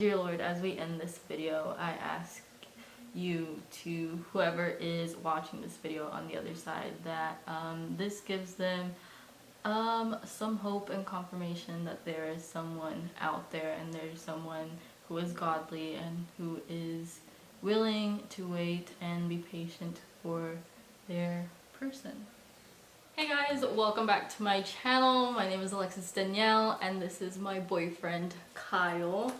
Dear Lord, as we end this video, I ask you to, whoever is watching this video on the other side, that this gives them some hope and confirmation that there is someone out there and there's someone who is godly and who is willing to wait and be patient for their person. Hey guys, welcome back to my channel. My name is Alexis Danielle and this is my boyfriend Kyle.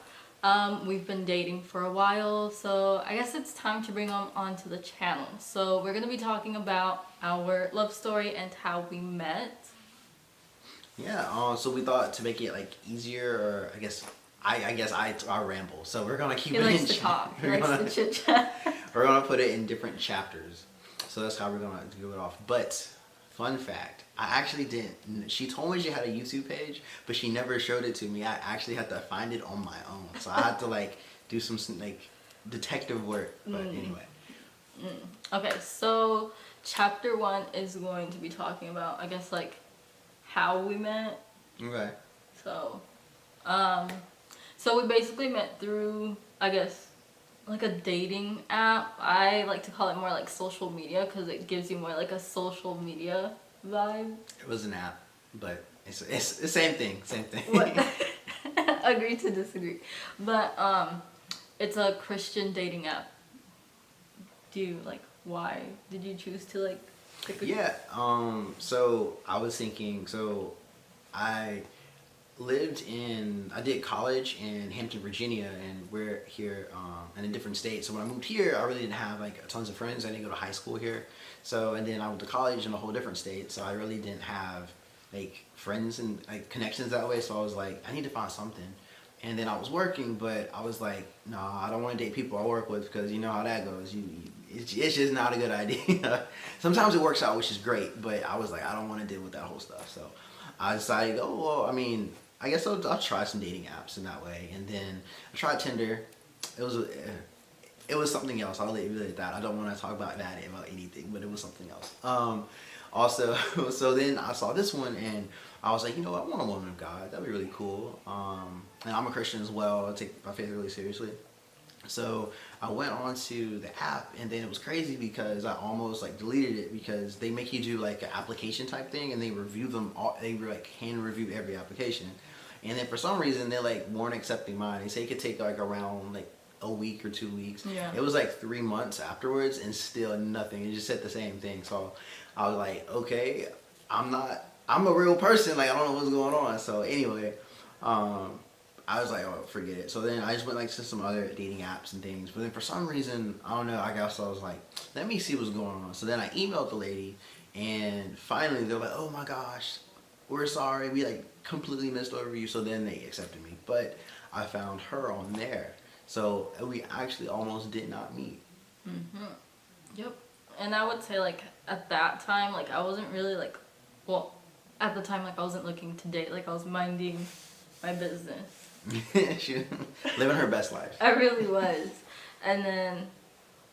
We've been dating for a while, so I guess it's time to bring him onto the channel. So we're gonna be talking about our love story and how we met. Yeah, so we thought to make it like easier, or I guess I ramble. So we're gonna keep He likes to talk. He likes to chit chat. We're gonna put it in different chapters. So that's how we're gonna do it off. But fun fact, I actually didn't. She told me she had a YouTube page, but she never showed it to me. I actually had to find it on my own. So I had to like do some like detective work. But anyway. Okay, so chapter 1 is going to be talking about, I guess, like how we met. Okay. So, so we basically met through, I guess, like a dating app. I like to call it more like social media because it gives you more like a social media vibe. It was an app, but it's the same thing. Agree to disagree. But it's a Christian dating app. Do you like, why did you choose to like pick a... Yeah, so I was thinking, so I did college in Hampton, Virginia, and we're here in a different state. So when I moved here, I really didn't have like tons of friends. I didn't go to high school here. So, and then I went to college in a whole different state. So I really didn't have like friends and like connections that way. So I was like, I need to find something. And then I was working, but I was like, nah, I don't want to date people I work with because you know how that goes. It's just not a good idea. Sometimes it works out, which is great, but I was like, I don't want to deal with that whole stuff. So I decided, oh, well, I mean, I guess I'll try some dating apps in that way. And then I tried Tinder. It was something else. I'll leave it at that. I don't want to talk about that about anything, but it was something else. Also, so then I saw this one and I was like, you know what, I want a woman of God. That'd be really cool. And I'm a Christian as well. I take my faith really seriously. So I went on to the app, and then it was crazy because I almost like deleted it because they make you do like an application type thing, and they review them all. They like hand review every application, and then for some reason they like weren't accepting mine. They say it could take like around like a week or 2 weeks. Yeah. It was like 3 months afterwards, and still nothing. It just said the same thing. So I was like, okay, I'm a real person. Like I don't know what's going on. So anyway, I was like, oh, forget it. So then I just went like to some other dating apps and things. But then for some reason, I don't know, I guess I was like, let me see what's going on. So then I emailed the lady, and finally they're like, oh my gosh, we're sorry. We like completely missed over you. So then they accepted me. But I found her on there. So we actually almost did not meet. Yep. And I would say like at that time, like I wasn't really like, well, at the time, like I wasn't looking to date. Like I was minding my business. She living her best life. I really was. And then,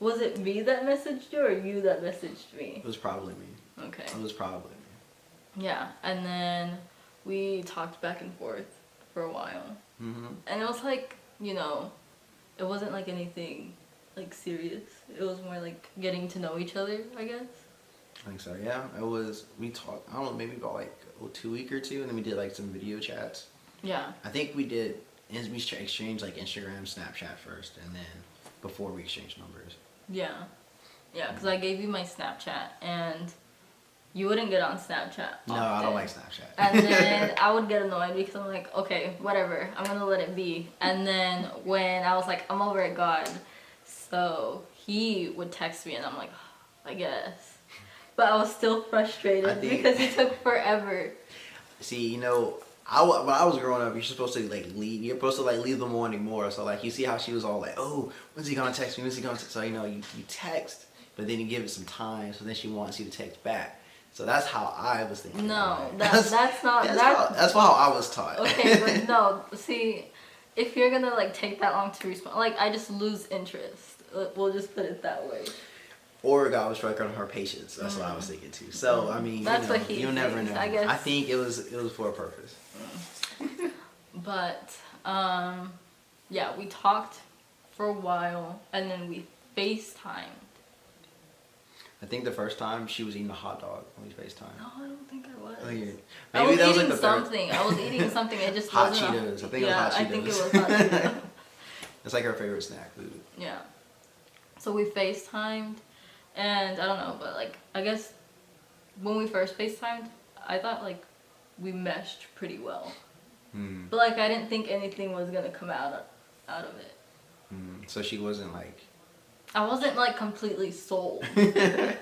was it me that messaged you or you that messaged me? It was probably me. Okay. It was probably me. Yeah, and then we talked back and forth for a while. And it was like, you know, it wasn't like anything like serious. It was more like getting to know each other, I guess. I think so, yeah. We talked, I don't know, maybe about like 2 weeks or 2, and then we did like some video chats. Yeah. I think we exchanged like Instagram, Snapchat first, and then before we exchanged numbers. Yeah. Yeah, because I gave you my Snapchat, and you wouldn't get on Snapchat often. No, I don't like Snapchat. And then I would get annoyed because I'm like, okay, whatever, I'm going to let it be. And then when I was like, I'm over it, God. So he would text me, and I'm like, I guess. But I was still frustrated because it took forever. See, you know, when I was growing up, you're supposed to like leave. You're supposed to like leave them wanting more. So like you see how she was all like, oh, when's he gonna text me? When's he gonna? So you know, you text, but then you give it some time. So then she wants you to text back. So that's how I was thinking. No, that's not. That's how I was taught. Okay, but no. See, if you're gonna like take that long to respond, like I just lose interest. We'll just put it that way. Or God was striking on her patience. That's what I was thinking too. So I mean, that's what you'll never know. I guess. I think it was for a purpose. But yeah, we talked for a while, and then we FaceTimed. I think the first time she was eating a hot dog when we FaceTime. No, I don't think I was. Oh, yeah. I was that was eating like the something. I was eating something. It just hot wasn't Cheetos. I think it was yeah, hot Cheetos. I think it was hot Cheetos. It's like her favorite snack food. Yeah. So we FaceTimed, and I don't know, but like I guess when we first FaceTimed, I thought like we meshed pretty well. But like I didn't think anything was gonna come out of it. So she wasn't like. I wasn't like completely sold. I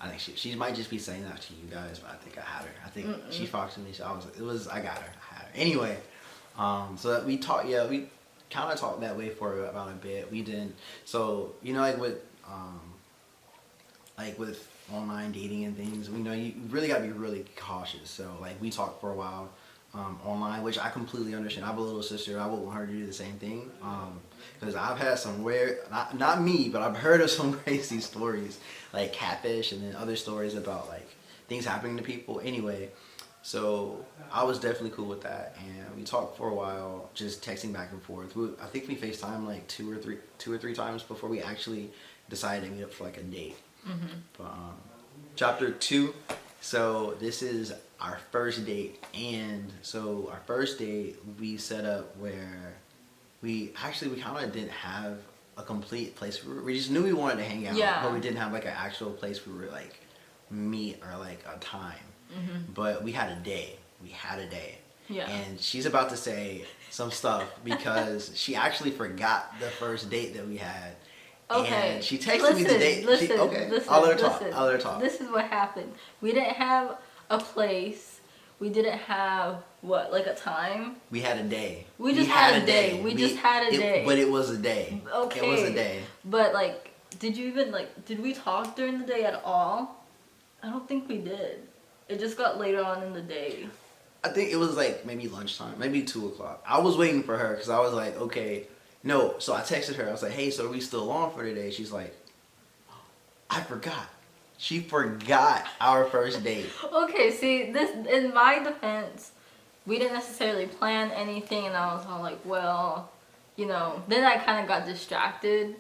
think she might just be saying that to you guys, but I think I had her. I think she talked to me. So I got her. I had her. Anyway, so that we talked. Yeah, we kind of talked that way for about a bit. We didn't. So you know, like with online dating and things, you know, you really gotta be really cautious. So like we talked for a while online, which I completely understand. I have a little sister. I would want her to do the same thing. Because I've had some weird, not me, but I've heard of some crazy stories, like catfish, and then other stories about like things happening to people. Anyway, so I was definitely cool with that, and we talked for a while, just texting back and forth. I think we FaceTime like two or three times before we actually decided to meet up for like a date. But chapter 2. So this is our first date, and so our first date we set up where we kind of didn't have a complete place. We just knew we wanted to hang out, but we didn't have like an actual place where we were like meet or like a time. But we had a day. Yeah. And she's about to say some stuff because she actually forgot the first date that we had. Okay. And she texted me the date. Listen, I'll let her talk. This is what happened. We didn't have a place. We didn't have what, like a time? We had a day. We just had a day. We just had a day. But it was a day. Okay. It was a day. But like, did we talk during the day at all? I don't think we did. It just got later on in the day. I think it was like maybe lunchtime, maybe 2 o'clock. I was waiting for her because I was like, okay. No, so I texted her. I was like, hey, so are we still on for today? She's like, I forgot. She forgot our first date. Okay, see, this, in my defense, we didn't necessarily plan anything, and I was all like, well, you know, then I kind of got distracted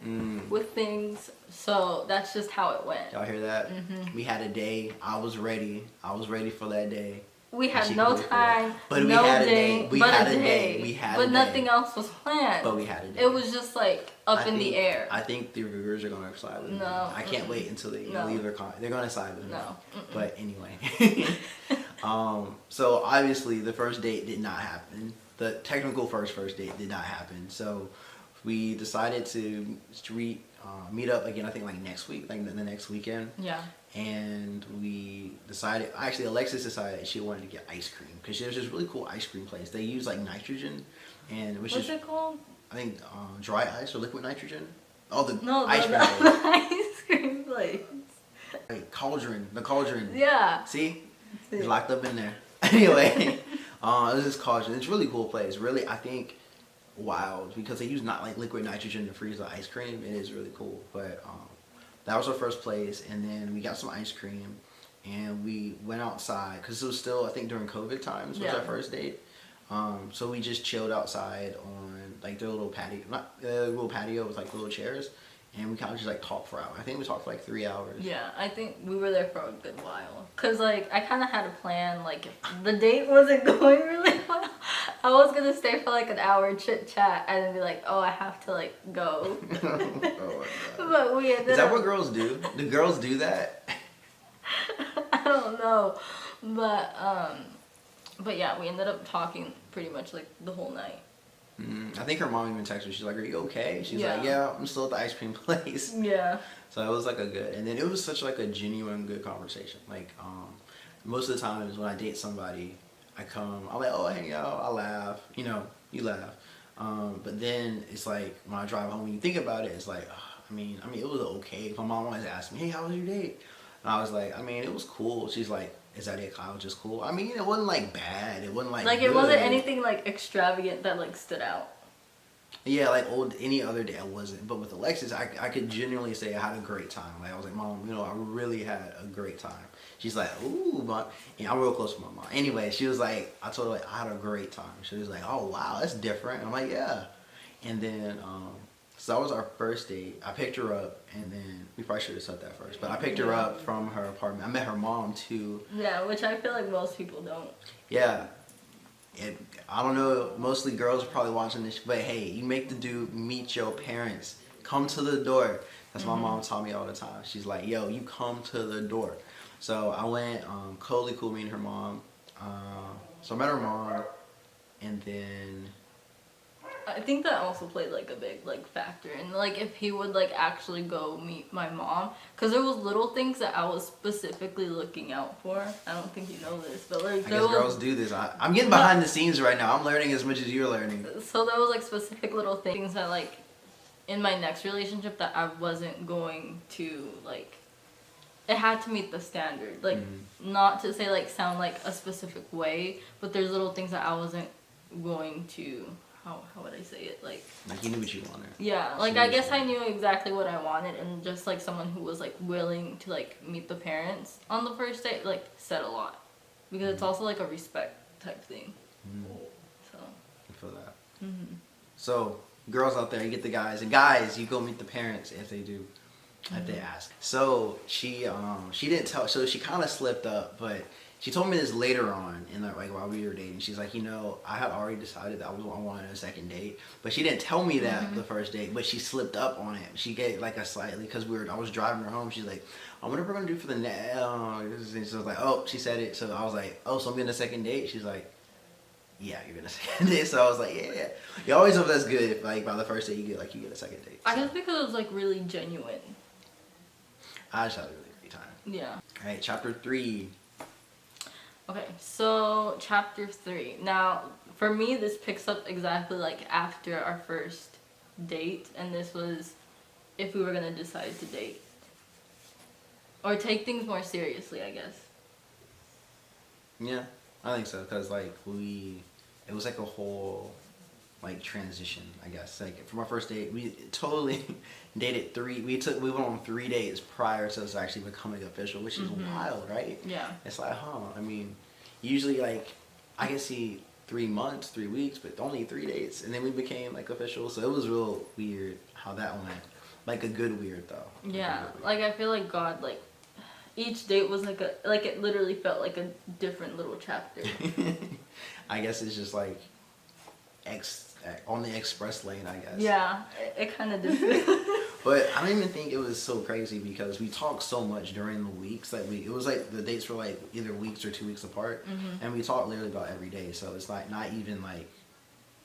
with things, so that's just how it went. Y'all hear that? We had a day. I was ready for that day. We had no time, but no we had a day, day. We but had a day. We had but a nothing day. else was planned. But we had a day. It was just like up in the air. I think the reviewers are going to side with me. No. I can't wait until they leave their comment. They're going to side with me. No. But anyway. So obviously the first date did not happen. The technical first date did not happen. So we decided to meet up again, I think like next week, like the next weekend. Yeah. And we decided, actually Alexis decided she wanted to get ice cream because there's this really cool ice cream place. They use like nitrogen, and it was What's it called? I think dry ice or liquid nitrogen. Oh, the ice cream place. The ice cream place. Hey, cauldron, the cauldron. Yeah. See? It's locked up in there. Anyway, this is cauldron. It's a really cool place. Really, I think wild because they use not like liquid nitrogen to freeze the ice cream. It is really cool. But that was our first place, and then we got some ice cream, and we went outside because it was still, I think, during COVID times was our first date. So we just chilled outside on like their little patio, little patio with like little chairs, and we kind of just like talked for hours. I think we talked for like 3 hours. Yeah, I think we were there for a good while. Cause like I kind of had a plan. Like if the date wasn't going really well, I was gonna stay for like an hour, chit chat, and then be like, oh, I have to like go. Oh my God. But we ended Is that up... what girls do? Do girls do that? I don't know, but yeah, we ended up talking pretty much like the whole night. I think her mom even texted her. She's like, are you okay? She's like, yeah, I'm still at the ice cream place. Yeah. So it was like a good, and then it was such like a genuine good conversation. Like most of the times when I date somebody, I'm like, oh, hang out, I laugh, you know, you laugh. But then it's like when I drive home, when you think about it, it's like, I mean, it was okay. My mom always asked me, hey, how was your date? And I was like, I mean, it was cool. She's like, is that it, Kyle? Just cool? I mean, it wasn't like bad. It wasn't like it wasn't anything like extravagant that like stood out. Yeah, like any other day I wasn't. But with Alexis, I could genuinely say I had a great time. Like I was like, Mom, you know, I really had a great time. She's like, ooh, but I'm real close with my mom. Anyway, she was like, I told her like I had a great time. She was like, oh wow, that's different. And I'm like, yeah. And then, so that was our first date. I picked her up, and then we probably should have said that first. But I picked her up from her apartment. I met her mom too. Yeah, which I feel like most people don't. Yeah. I don't know. Mostly girls are probably watching this, but hey, you make the dude meet your parents. Come to the door. That's my mom taught me all the time. She's like, yo, you come to the door. So I went, totally cool meeting her mom. So I met her mom, and then I think that also played like a big like factor, and like if he would like actually go meet my mom, because there was little things that I was specifically looking out for. I don't think you know this, but like I guess girls do this. I'm getting behind the scenes right now. I'm learning as much as you're learning. So there was like specific little things that like in my next relationship that I wasn't going to like. It had to meet the standard, like not to say like sound like a specific way, but there's little things that I wasn't going to. How would I say it? Like you knew what you wanted. Yeah, like I guess I knew exactly what I wanted, and just like someone who was like willing to like meet the parents on the first date, like said a lot, because it's also like a respect type thing. So I feel that. So girls out there, you get the guys, and guys, you go meet the parents if they do, if they ask. So she didn't tell, so she kind of slipped up, but. She told me this later on, in like while we were dating. She's like, I had already decided that I wanted a second date, but she didn't tell me that the first date. But she slipped up on it. She gave like a slightly, because I was driving her home. She's like, "I wonder what we're gonna do for the next." And she was like, "Oh," she said it. So I was like, "Oh, so I'm getting a second date?" She's like, "Yeah, you're gonna second date." So I was like, "Yeah." You always hope that's good. If like by the first date you get a second date. So. I guess because it was like really genuine. I just had a really great time. Yeah. All right, chapter 3. Okay, so chapter 3. Now, for me, this picks up exactly like after our first date, and this was if we were gonna decide to date or take things more seriously, I guess. Yeah, I think so, because like it was like a whole like transition, I guess. Like from our first date, we totally dated we went on 3 dates prior to us actually becoming official, which is wild, right? Yeah. It's like, I mean, usually like I can see 3 months, 3 weeks, but only 3 dates, and then we became like official. So it was real weird how that went. Like a good weird though. Yeah, like I feel like God, like each date was like it literally felt like a different little chapter. I guess it's just like on the express lane, I guess. Yeah, it kind of did. But I don't even think it was so crazy because we talked so much during the weeks that it was like the dates were like either weeks or 2 weeks apart, and we talked literally about every day. So it's like not even like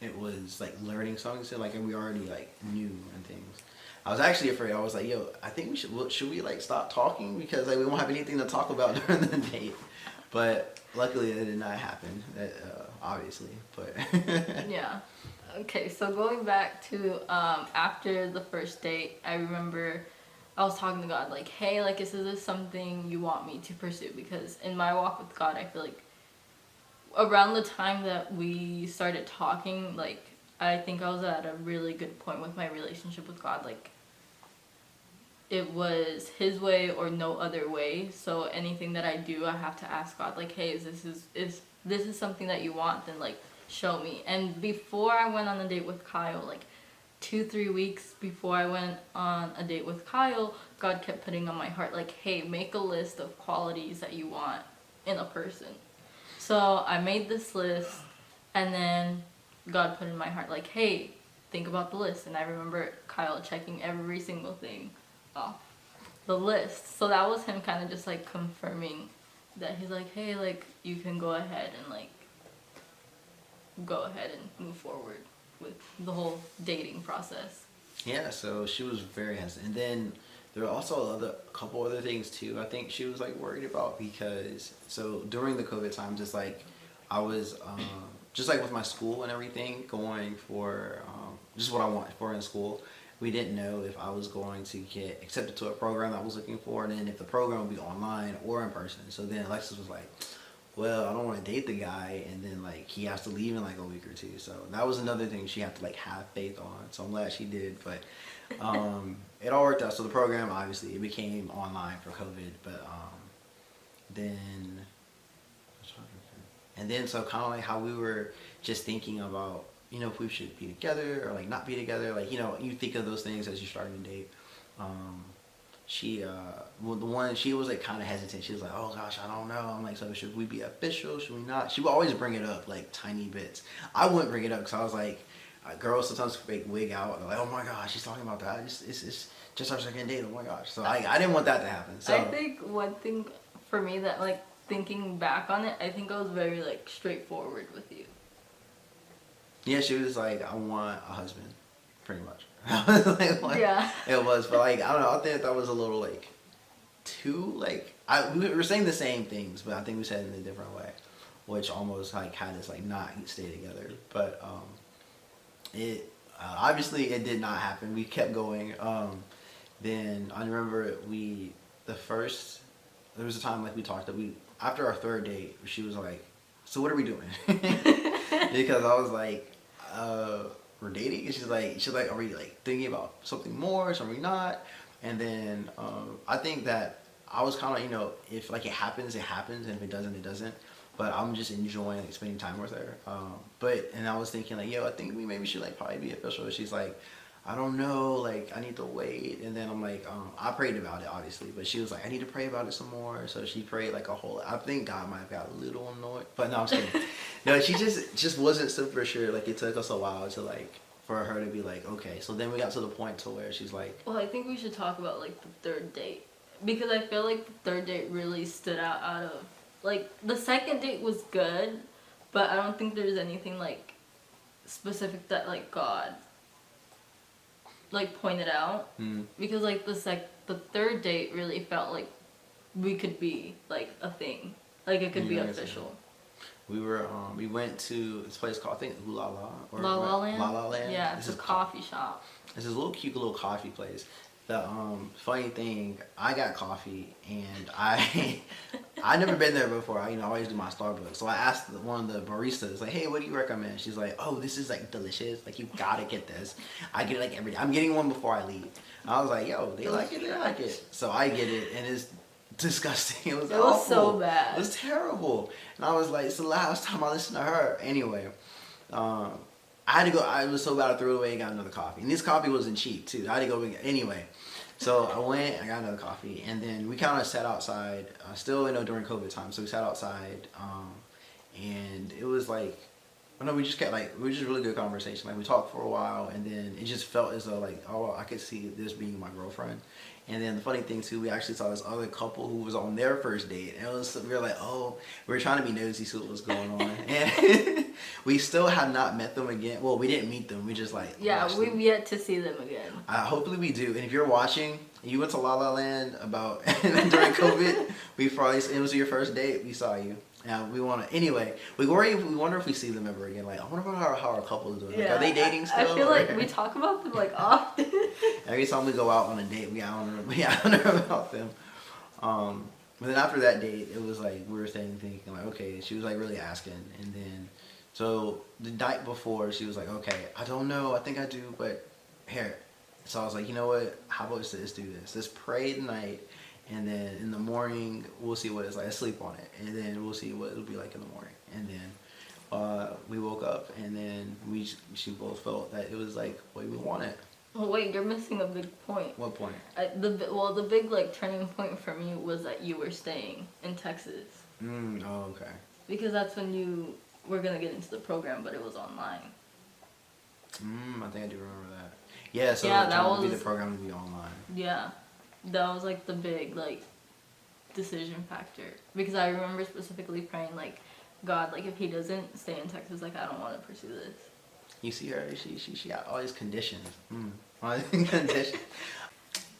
it was like learning something. So like, and we already like knew and things. I was actually afraid. I was like, yo, I think should we like stop talking because like we won't have anything to talk about during the date. But luckily it did not happen, obviously. But Yeah. Okay, so going back to after the first date, I remember I was talking to God like, hey, like, is this something you want me to pursue? Because in my walk with God, I feel like around the time that we started talking, like, I think I was at a really good point with my relationship with God. Like, it was His way or no other way. So anything that I do, I have to ask God, like, hey, is this something that you want? Then like, show me. And before I went on a date with Kyle, like 2-3 weeks before I went on a date with Kyle, God kept putting on my heart like, hey, make a list of qualities that you want in a person. So I made this list, and then God put in my heart like, hey, think about the list. And I remember Kyle checking every single thing off the list. So that was him kind of just like confirming that he's like, hey, like, you can go ahead and like go ahead and move forward with the whole dating process. Yeah, so she was very hesitant. And then there were also a couple other things too I think she was like worried about, because so during the COVID times, it's like I was just like with my school and everything, going for just what I want for in school. We didn't know if I was going to get accepted to a program I was looking for, and then if the program would be online or in person. So then Alexis was like, well, I don't want to date the guy, and then like he has to leave in like a week or two. So that was another thing she had to like have faith on. So I'm glad she did. But it all worked out. So the program, obviously, it became online for COVID. But then so kind of like how we were just thinking about if we should be together or like not be together. Like, you think of those things as you're starting to date. She she was like kind of hesitant. She was like, oh gosh, I don't know. I'm like, so should we be official? Should we not? She would always bring it up like tiny bits. I wouldn't bring it up because I was like, girls sometimes fake wig out. They're like, oh my gosh, she's talking about that. It's just our second date. Oh my gosh. So I didn't want that to happen. So I think one thing for me that like thinking back on it, I think I was very like straightforward with you. Yeah, she was like, I want a husband, pretty much. Like, yeah. It was, but like, I don't know, I think that was a little like, too, like, we were saying the same things, but I think we said it in a different way, which almost like had us like not stay together. But it, obviously it did not happen. We kept going. Then I remember there was a time like we talked that after our third date, she was like, so what are we doing? Because I was like, we're dating, and she's like, are we like thinking about something more? So are we not? And then I think that I was kind of, if like it happens, it happens, and if it doesn't, it doesn't. But I'm just enjoying like spending time with her. And I was thinking like, yo, I think we maybe should like probably be official. She's like, I don't know, like I need to wait. And then I'm like, I prayed about it obviously, but she was like, I need to pray about it some more. So she prayed like I think God might have got a little annoyed, but no, I'm just kidding. No, she just wasn't super sure. Like it took us a while to like, for her to be like, okay. So then we got to the point to where she's like, well, I think we should talk about like the third date, because I feel like the third date really stood out of, like the second date was good, but I don't think there's anything like specific that like God like pointed out. Because like the third date really felt like we could be like a thing, like it could be official. We went to this place called, I think, La La Land. La La Land. Yeah, it's a coffee shop. It's this cute little coffee place. The funny thing, I got coffee and I never been there before. I always do my Starbucks. So I asked one of the baristas, like, hey, what do you recommend? She's like, oh, this is like delicious. Like you gotta get this. I get it like every day. I'm getting one before I leave. And I was like, yo, they like it, they like it. So I get it, and it's disgusting. It was awful. So bad. It was terrible. And I was like, it's the last time I listened to her. Anyway, I had to go. I was so bad I threw it away and got another coffee. And this coffee wasn't cheap too. I had to go anyway. So I went, I got another coffee, and then we kind of sat outside, still, during COVID time. So we sat outside, and it was like, we just kept like, it was just really good conversation. Like we talked for a while, and then it just felt as though like, oh, I could see this being my girlfriend. And then the funny thing too, we actually saw this other couple who was on their first date, and we were like, oh, we were trying to be nosy, see what was going on, and we still have not met them again. Well, we didn't meet them. We just like we've yet to see them again. Hopefully we do. And if you're watching, you went to La La Land during COVID. It was your first date. We saw you. And we want to, anyway, we wonder if we see them ever again. Like, I wonder how our couple is doing. Like, are they dating still? I feel like we talk about them like often. Every time we go out on a date, we honor about them. But then after that date, it was like, we were thinking like, okay, she was like really asking. And then, so the night before, she was like, okay, I don't know, I think I do, but here. So I was like, you know what, how about let's do this. Let's pray tonight. And then in the morning, we'll see what it's like. I sleep on it. And then we'll see what it'll be like in the morning. And then we woke up, and then she both felt that it was like what we wanted. Oh, wait, you're missing a big point. What point? The big like turning point for me was that you were staying in Texas. Oh, okay. Because that's when you were going to get into the program, but it was online. I think I do remember that. Yeah, so that was the program to be online. Yeah. That was like the big like decision factor, because I remember specifically praying like, God, like if he doesn't stay in Texas, like I don't want to pursue this. You see her, she got all these conditions. All these conditions.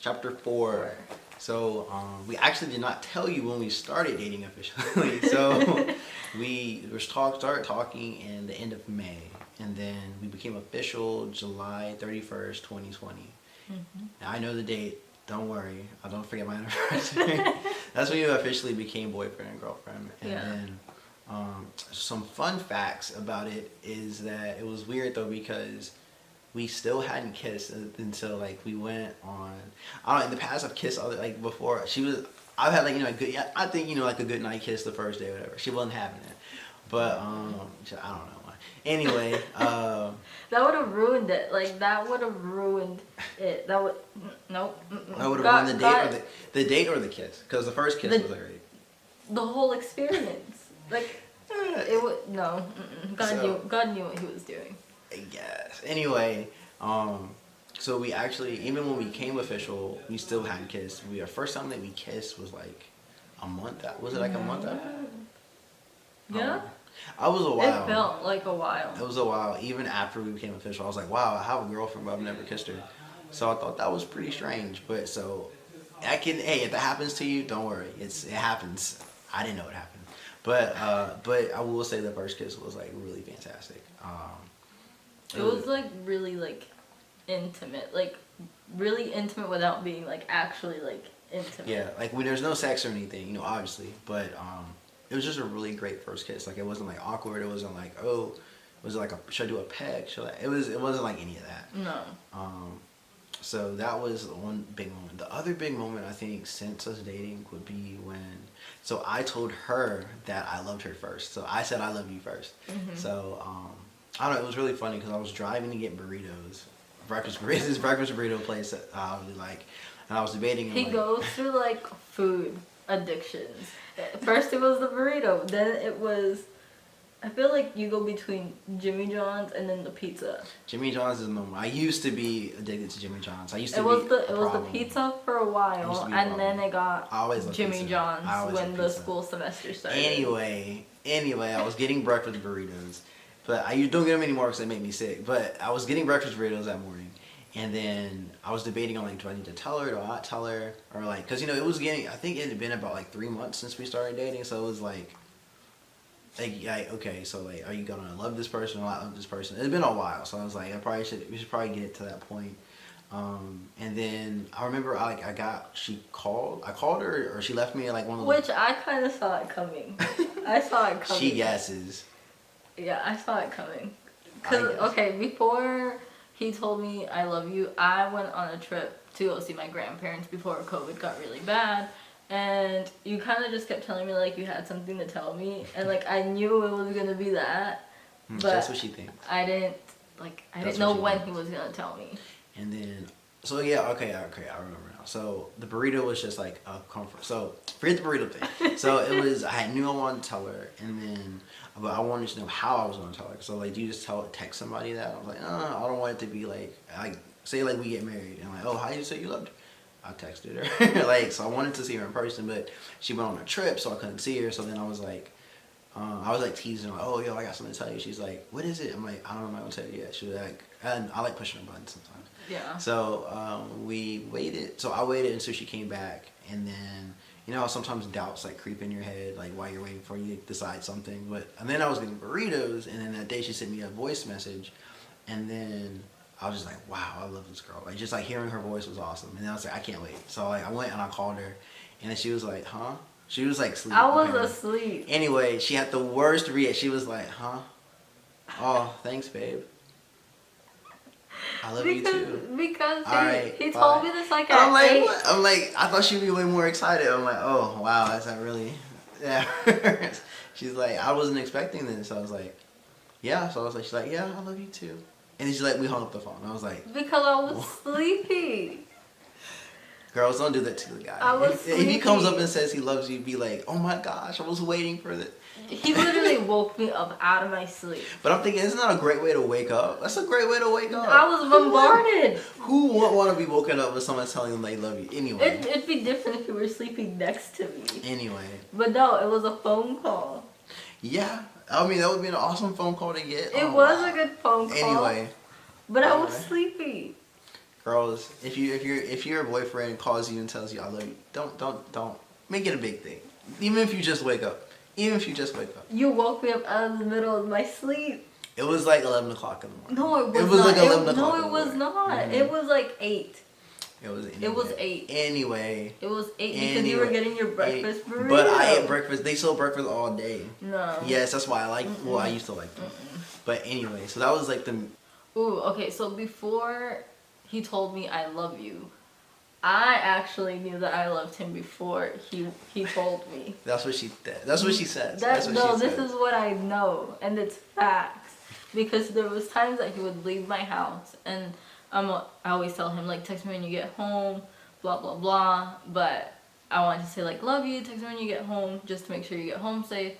Chapter 4. So we actually did not tell you when we started dating officially. So we started talking in the end of May, and then we became official July 31st, 2020. Now I know the date. Don't worry, I don't forget my anniversary. That's when you officially became boyfriend and girlfriend. And then some fun facts about it is that it was weird though, because we still hadn't kissed until like we went on. I don't know, in the past I've kissed other, like before I've had like a good, like a good night kiss the first day or whatever. She wasn't having it, but I don't know. Anyway, That would have ruined it. Like, that would have ruined it. That would, nope. I would have ruined the date or the date or the kiss, because the first kiss was alright. The whole experience. Like, it would, no. God knew what he was doing. Yes. Anyway, so we actually, even when we became official, we still hadn't kissed. Our first time that we kissed was like a month out. Was it like a month out? Yeah. I was a while. It felt like a while. It was a while. Even after we became official, I was like, wow, I have a girlfriend, but I've never kissed her. So I thought that was pretty strange. But so, hey, if that happens to you, don't worry. It happens. I didn't know it happened. But I will say the first kiss was like really fantastic. It was like really like intimate, like really intimate without being like actually like intimate. Yeah, like when there's no sex or anything, you know, obviously, but it was just a really great first kiss. Like it wasn't like awkward. It wasn't like, oh, was it like should I do a peck? It wasn't like any of that. No. So that was one big moment. The other big moment I think since us dating would be so I told her that I loved her first. So I said I love you first. Mm-hmm. So I don't know. It was really funny because I was driving to get burritos, this breakfast burrito place that I really like, and I was debating. He goes through like food addictions. First it was the burrito, then it was. I feel like you go between Jimmy John's and then the pizza. Jimmy John's is normal. I used to be addicted to Jimmy John's. It was the pizza for a while, and then it got Jimmy John's when the school semester started. Anyway, I was getting breakfast burritos, but I don't get them anymore because they make me sick. But I was getting breakfast burritos that morning, and then I was debating on like, do I need to tell her, do I not tell her, or like, because you know it was getting. I think it had been about like 3 months since we started dating, so it was like, okay, so like, are you gonna love this person or not love this person? It's been a while, so I was like, we should probably get to that point. And then I remember I called her, or she left me like one of Which I kind of saw it coming. I saw it coming. She guesses. Yeah, I saw it coming. Okay, before he told me I love you, I went on a trip to go see my grandparents before COVID got really bad. And you kind of just kept telling me like you had something to tell me, and like I knew it was gonna be that, but that's what she thinks. I didn't know when he was gonna tell me. And then, so yeah, okay, I remember now. So the burrito was just like a comfort. So forget the burrito thing. So it was, I knew I wanted to tell her, and then, but I wanted to know how I was gonna tell her. So like, do you just text somebody that? I was like, I don't want it to be like say like we get married, and like, oh, how you say you loved her? I texted her. Like, so I wanted to see her in person, but she went on a trip, so I couldn't see her. So then I was like teasing her, like, oh, yo, I got something to tell you. She's like, what is it? I'm like, I don't know, I'm not gonna tell you yet. She was like, and I like pushing her buttons sometimes. Yeah. So we waited. So I waited until she came back, and then, you know, sometimes doubts like creep in your head, like while you're waiting for you to decide something. And then I was getting burritos, and then that day she sent me a voice message, and then I was just like, wow, I love this girl. Like, just like hearing her voice was awesome. And then I was like, I can't wait. So like I went and I called her, and then she was like, huh? She was like sleeping. I was asleep. Anyway, she had the worst reaction. She was like, huh? Oh, thanks, babe. I love you too. Because he bye. told me this like at 8. What? I'm like, I thought she'd be way more excited. I'm like, oh wow, that's not really. Yeah. She's like, I wasn't expecting this. I was like, yeah. So I was like, she's like, yeah, I love you too. And then she's like, we hung up the phone. I was like, because I was sleepy. Girls, don't do that to the guy. I was if he comes up and says he loves you, be like, oh my gosh, I was waiting for this. He literally woke me up out of my sleep. But I'm thinking, isn't that a great way to wake up? That's a great way to wake up. I was bombarded. Who would want to be woken up with someone telling them they love you? Anyway. It'd be different if you were sleeping next to me. Anyway. But no, it was a phone call. Yeah. I mean, that would be an awesome phone call to get. It was a good phone call. Anyway. But I was sleepy. Girls, if your boyfriend calls you and tells you I love you, don't make it a big thing. Even if you just wake up. You woke me up out of the middle of my sleep. It was like 11 o'clock in the morning. No, it was not. It was like 11 o'clock. No, it was not. Mm-hmm. It was like 8. It was 8. Anyway. It was 8 because you were getting your breakfast burrito. But I ate breakfast. They sold breakfast all day. No. Yes, that's why I like. Well, I used to like them. But anyway, so that was like the. Ooh, okay. So before he told me I love you, I actually knew that I loved him before he told me. That's what she said. That's what she says. This is what I know, and it's facts. because there was times that he would leave my house, and I always tell him like, text me when you get home, blah blah blah. But I wanted to say like, love you, text me when you get home, just to make sure you get home safe.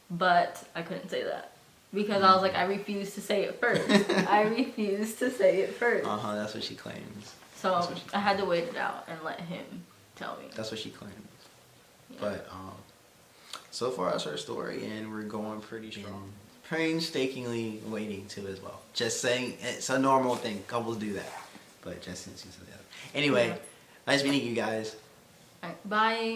But I couldn't say that because I was like, I refuse to say it first. I refuse to say it first. That's what she claims. So I had to wait it out and let him tell me. That's what she claims. Yeah. But so far that's her story, and we're going pretty strong. Painstakingly waiting too as well. Just saying, it's a normal thing. Couples do that. But just since you said that. Anyway, nice meeting you guys. All right, bye.